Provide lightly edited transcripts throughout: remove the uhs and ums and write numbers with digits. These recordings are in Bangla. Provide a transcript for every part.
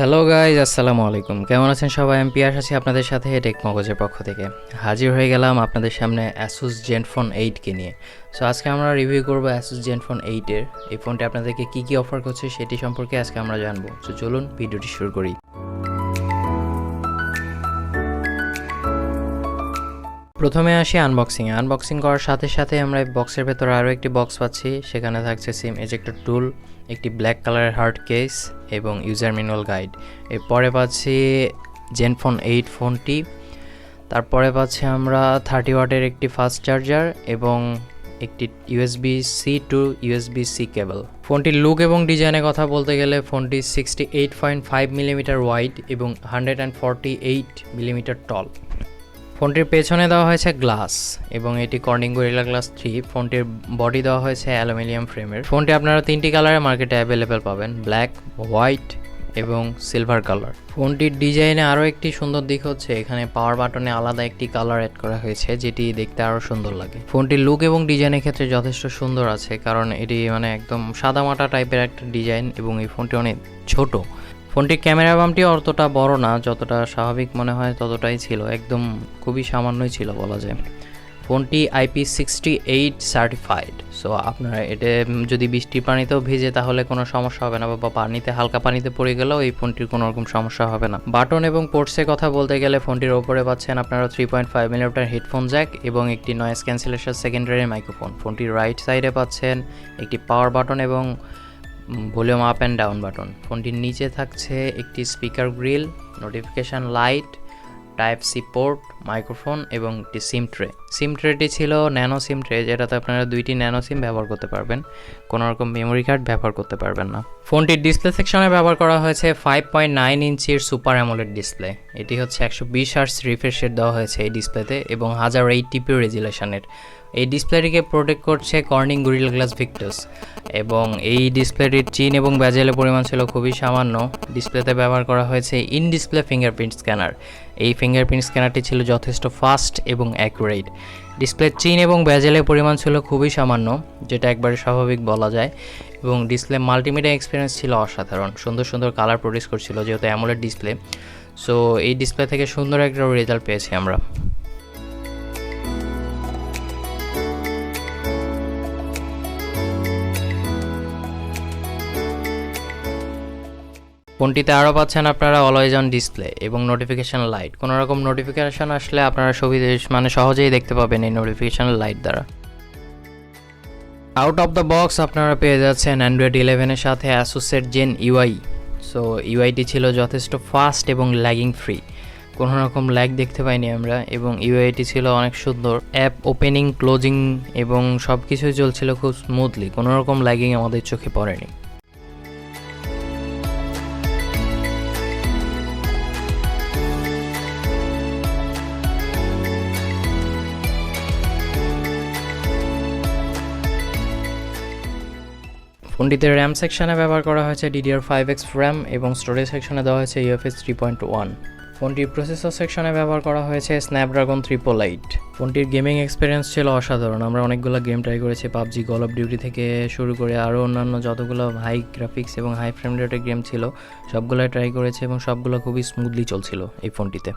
হ্যালো গাইজ, আসসালামু আলাইকুম। কেমন আছেন সবাই? আমি পিয়াস আছি আপনাদের সাথে টেক মগজের পক্ষ থেকে। হাজির হয়ে গেলাম আপনাদের সামনে Asus Zenfone 8কে নিয়ে। সো আজকে আমরা রিভিউ করব Asus Zenfone 8-এর। এই ফোনটি আপনাদেরকে কী অফার করছে সেটি সম্পর্কে আজকে আমরা জানবো। সো চলুন ভিডিওটি শুরু করি। প্রথমে আসি আনবক্সিং করার সাথে সাথে আমরা বক্সের ভেতরে আরও একটি বক্স পাচ্ছি। সেখানে থাকছে সিম এজেক্টর টুল, একটি ব্ল্যাক কালারের হার্ড কেস এবং ইউজার ম্যানুয়াল গাইড। এরপরে পাচ্ছি Zenfone 8 ফোনটি। তারপরে পাচ্ছি আমরা 30 ওয়াটের একটি ফাস্ট চার্জার এবং একটি USB-C টু USB-C কেবল। ফোনটির লুক এবং ডিজাইনের কথা বলতে গেলে ফোনটি 68.5 মিলিমিটার ওয়াইড এবং 148 মিলিমিটার টল। ফোনটির পেছনে দেওয়া হয়েছে গ্লাস এবং এটি কর্নিং গরিলা গ্লাস 3। ফোনটির বডি দেওয়া হয়েছে অ্যালুমিনিয়াম ফ্রেমের। ফোনটি আপনারা 3টি কালারে মার্কেটে অ্যাভেলেবেল পাবেন, ব্ল্যাক, হোয়াইট এবং সিলভার কালার। ফোনটির ডিজাইনে আরও একটি সুন্দর দিক হচ্ছে এখানে পাওয়ার বাটনে আলাদা একটি কালার অ্যাড করা হয়েছে, যেটি দেখতে আরও সুন্দর লাগে। ফোনটির লুক এবং ডিজাইনের ক্ষেত্রে যথেষ্ট সুন্দর আছে, কারণ এটি একদম সাদামাটা টাইপের একটা ডিজাইন এবং এই ফোনটি অনেক ছোট। ফোনটির ক্যামেরা বামটি অতটা বড় না, যতটা স্বাভাবিক মনে হয় ততটাই ছিল, একদম খুবই সামান্যই ছিল বলা যায়। ফোনটি IP68 সার্টিফাইড। সো আপনারা এটা যদি বৃষ্টির পানিতেও ভিজে তাহলে কোনো সমস্যা হবে না, বা পানিতে হালকা পানিতে পড়ে গেলেও এই ফোনটির কোনো রকম সমস্যা হবে না। বাটন এবং পোর্টসের কথা বলতে গেলে ফোনটির ওপরে পাচ্ছেন আপনারা 3.5 মিলিমিটার হেডফোন জ্যাক এবং একটি নয়েজ ক্যান্সেলেশন সেকেন্ডারি মাইক্রোফোন। ফোনটির রাইট সাইডে পাচ্ছেন একটি পাওয়ার বাটন এবং volume up and down button. ফোনটির নিচে থাকছে একটি speaker grill, notification light, type C port, microphone এবং একটি সিম ট্রেটি ছিল ন্যানো সিম ট্রে, যেটাতে আপনারা 2টি ন্যানো সিম ব্যবহার করতে পারবেন, কোনো রকম মেমোরি কার্ড ব্যবহার করতে পারবেন না। ফোনটির ডিসপ্লে সেকশনে ব্যবহার করা হয়েছে 5.9 ইঞ্চির সুপার অ্যামোলেড ডিসপ্লে। এটি হচ্ছে 120 হার্টজ রিফ্রেশ রেট দেওয়া হয়েছে এই ডিসপ্লেতে এবং 1080p রেজুলেশনের। এই ডিসপ্লেটিকে প্রোটেক্ট করছে কর্নিং গরিলা গ্লাস ভিক্টাস এবং এই ডিসপ্লেটির চিন এবং ব্যাজেলের পরিমাণ ছিল খুবই সামান্য। ডিসপ্লেতে ব্যবহার করা হয়েছে ইন ডিসপ্লে ফিঙ্গারপ্রিন্ট স্ক্যানার। এই ফিঙ্গারপ্রিন্ট স্ক্যানারটি ছিল যথেষ্ট ফাস্ট এবং অ্যাকুরেট। ডিসপ্লের চিন এবং ব্যাজেলের পরিমাণ ছিল খুবই সামান্য, যেটা একবারে স্বাভাবিক বলা যায়, এবং ডিসপ্লে মাল্টিমিডিয়া এক্সপিরিয়েন্স ছিল অসাধারণ। সুন্দর কালার প্রডিউস করছিল যেহেতু অ্যামোলেড ডিসপ্লে। সো এই ডিসপ্লে থেকে সুন্দর একটা রেজাল্ট পেয়েছি আমরা। ফোনটিতে আরও পাচ্ছেন আপনারা অলওয়েজ অন ডিসপ্লে এবং নোটিফিকেশান লাইট। কোনো রকম নোটিফিকেশান আসলে আপনারা সহজেই দেখতে পাবেন এই নোটিফিকেশান লাইট দ্বারা। আউট অফ দ্য বক্স আপনারা পেয়ে যাচ্ছেন অ্যান্ড্রয়েড 11-এর সাথে অ্যাসুসের জেন ইউআই। সো ইউআইটি ছিল যথেষ্ট ফাস্ট এবং ল্যাগিং ফ্রি, কোনো রকম ল্যাগ দেখতে পাইনি আমরা, এবং ইউআইটি ছিল অনেক সুন্দর। অ্যাপ ওপেনিং, ক্লোজিং এবং সব কিছুই চলছিল খুব স্মুথলি, কোনো রকম ল্যাগিং আমাদের চোখে পড়েনি। ফোনটিতে র্যাম সেকশনে ব্যবহার করা হয়েছে DDR5X র্যাম এবং স্টোরেজ সেকশনে দেওয়া হয়েছে UFS 3.1। ফোনটির প্রসেসর সেকশনে ব্যবহার করা হয়েছে স্ন্যাপড্রাগন 888। ফোনটির গেমিং এক্সপিরিয়েন্স ছিল অসাধারণ। আমরা অনেকগুলো গেম ট্রাই করেছি, পাবজি, কল অফ ডিউটি থেকে শুরু করে আরও অন্যান্য যতগুলো হাই গ্রাফিক্স এবং হাই ফ্রেম রেটের গেম ছিল সবগুলো ট্রাই করেছি এবং সবগুলো খুবই স্মুথলি চলছিল এই ফোনটিতে।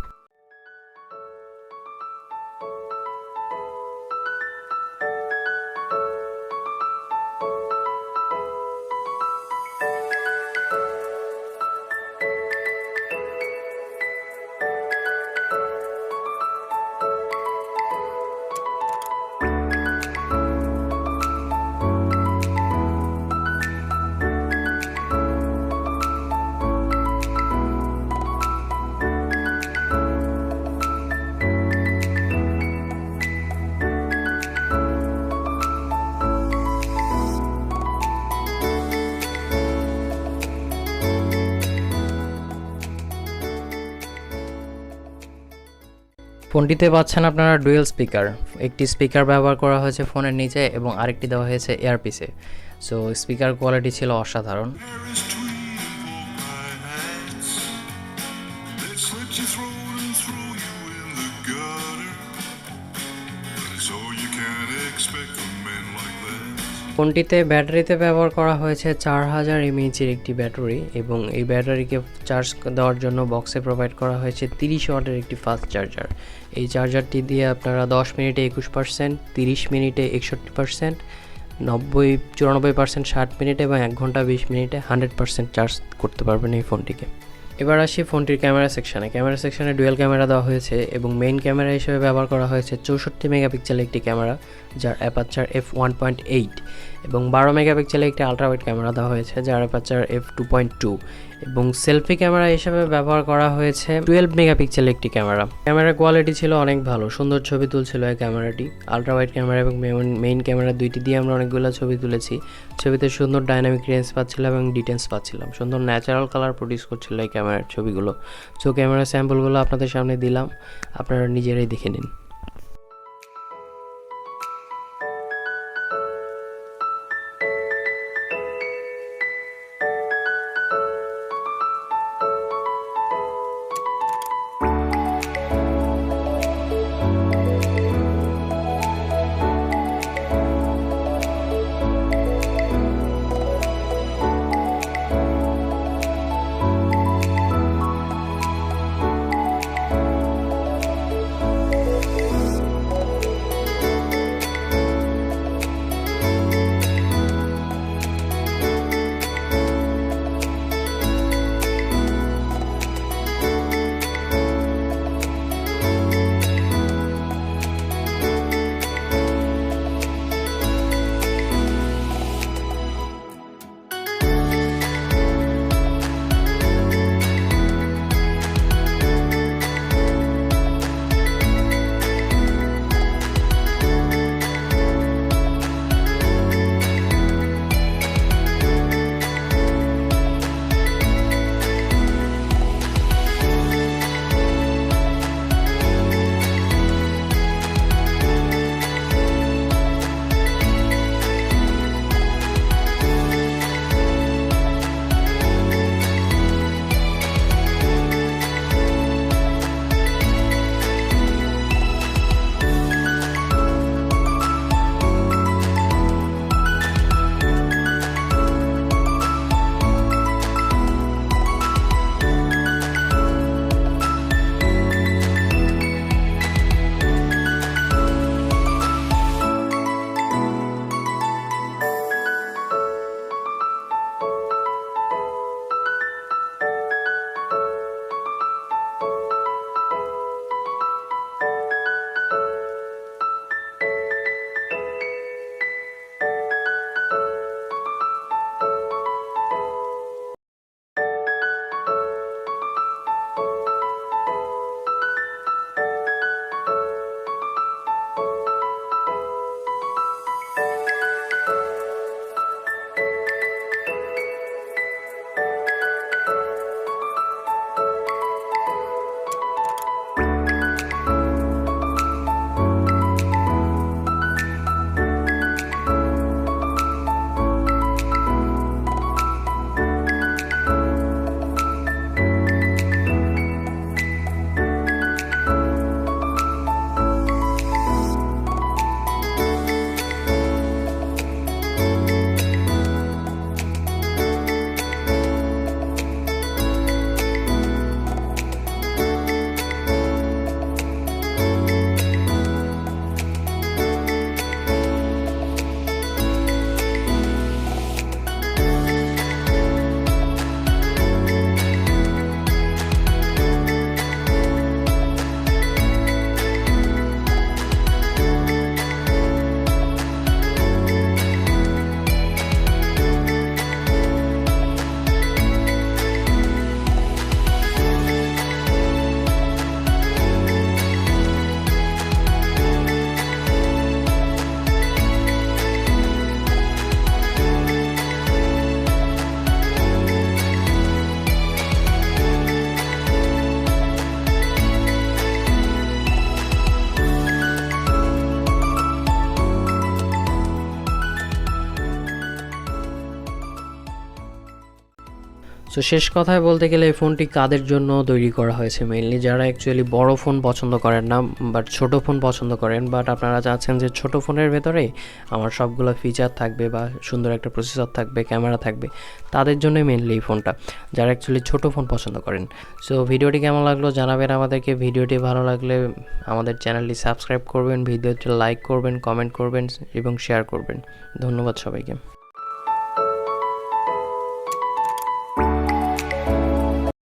ফোনটিতে পাচ্ছেন আপনারা ডুয়েল স্পিকার। একটি স্পিকার ব্যবহার করা হয়েছে ফোনের নিচে এবং আরেকটি দেওয়া হয়েছে এয়ারপিসে। সো স্পিকার কোয়ালিটি ছিল অসাধারণ। So you can't expect a man like that. ফোনটিতে ব্যাটারিতে ব্যবহার করা হয়েছে 4000 এমএএইচের একটি ব্যাটারি এবং এই ব্যাটারিকে চার্জ দেওয়ার জন্য বক্সে প্রোভাইড করা হয়েছে 30 ওয়াটের একটি ফাস্ট চার্জার। এই চার্জারটি দিয়ে আপনারা 10 মিনিটে 21%, 30 মিনিটে 61%, 94% 60 মিনিটে এবং 1 ঘন্টা 20 মিনিটে 100% চার্জ করতে পারবেন এই ফোনটিকে। এবার আসি ফোনটির ক্যামেরা সেকশানে। ক্যামেরা সেকশানে ডুয়াল ক্যামেরা দেওয়া হয়েছে এবং মেইন ক্যামেরা হিসেবে ব্যবহার করা হয়েছে 64 মেগাপিক্সেলের একটি ক্যামেরা যার অ্যাপারচার f1.8 এবং 12 মেগাপিক্সেলের একটি আলট্রাওয়াইড ক্যামেরা দেওয়া হয়েছে যার অ্যাপারচার f2.2 এবং সেলফি ক্যামেরা হিসেবে ব্যবহার করা হয়েছে 12 মেগাপিক্সেলের একটি ক্যামেরা। ক্যামেরার কোয়ালিটি ছিল অনেক ভালো, সুন্দর ছবি তুলছিল এই ক্যামেরাটি। আলট্রাওয়াইড ক্যামেরা এবং মেইন ক্যামেরা দুইটি দিয়ে আমরা অনেকগুলো ছবি তুলেছি। ছবিতে সুন্দর ডাইনামিক রেঞ্জ পাচ্ছিলাম এবং ডিটেলস পাচ্ছিলাম, সুন্দর ন্যাচারাল কালার প্রডিউস করছিল এই ক্যামেরার ছবিগুলো। সো ক্যামেরার স্যাম্পলগুলো আপনাদের সামনে দিলাম, আপনারা নিজেরাই দেখে নিন। সো শেষ কথায় বলতে গেলে এই ফোনটি কাদের জন্য তৈরি করা হয়েছে, মেইনলি যারা অ্যাকচুয়ালি বড় ফোন পছন্দ করেন না বাট ছোট ফোন পছন্দ করেন, বাট আপনারা চাচ্ছেন যে ছোট ফোনের ভেতরেই আমার সবগুলো ফিচার থাকবে বা সুন্দর একটা প্রসেসর থাকবে, ক্যামেরা থাকবে, তাদের জন্যই মেইনলি এই ফোনটা, যারা অ্যাকচুয়ালি ছোট ফোন পছন্দ করেন। সো ভিডিওটি কেমন লাগলো জানাবেন আমাদেরকে। ভিডিওটি ভালো লাগলে আমাদের চ্যানেলটি সাবস্ক্রাইব করবেন, ভিডিওটি লাইক করবেন, কমেন্ট করবেন এবং শেয়ার করবেন। ধন্যবাদ সবাইকে।